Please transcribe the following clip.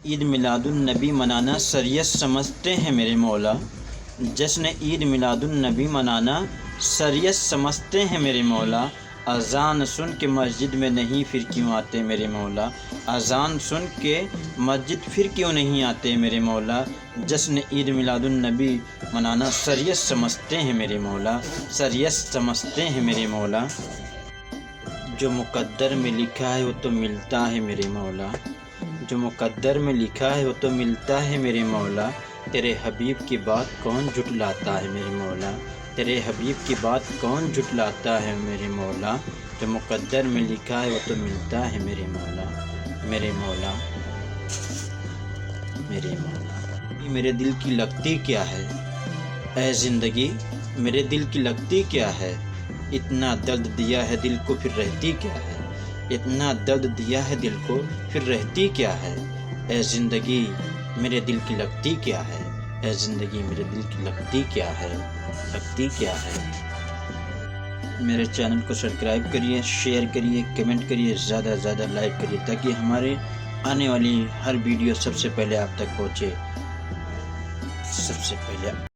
عید میلاد النبی منانا شریعت سمجھتے ہیں میرے مولا، جشن عید میلاد النبی منانا شریعت سمجھتے ہیں میرے مولا، اذان سن کے مسجد میں نہیں پھر کیوں آتے میرے مولا، اذان سن کے مسجد پھر کیوں نہیں آتے میرے مولا، جشن عید میلاد النبی منانا شریعت سمجھتے ہیں میرے مولا، شریعت سمجھتے ہیں میرے مولا، جو مقدر میں لکھا ہے وہ تو ملتا ہے میرے مولا، جو مقدر میں لکھا ہے وہ تو ملتا ہے میرے مولا، تیرے حبیب کی بات کون جھٹلاتا ہے میرے مولا، تیرے حبیب کی بات کون جھٹلاتا ہے میرے مولا، جو مقدر میں لکھا ہے وہ تو ملتا ہے میرے مولا، میرے مولا، میرے مولا۔ میرے دل کی لگتی کیا ہے اے زندگی، میرے دل کی لگتی کیا ہے، اتنا درد دیا ہے دل کو پھر رہتی کیا ہے، اتنا درد دیا ہے دل کو پھر رہتی کیا ہے، اے زندگی میرے دل کی لگتی کیا ہے، اے زندگی میرے دل کی لگتی کیا ہے، لگتی کیا ہے۔ میرے چینل کو سبسکرائب کریے، شیئر کریے، کمنٹ کریے، زیادہ سے زیادہ لائک کریے تاکہ ہمارے آنے والی ہر ویڈیو سب سے پہلے آپ تک پہنچے، سب سے پہلے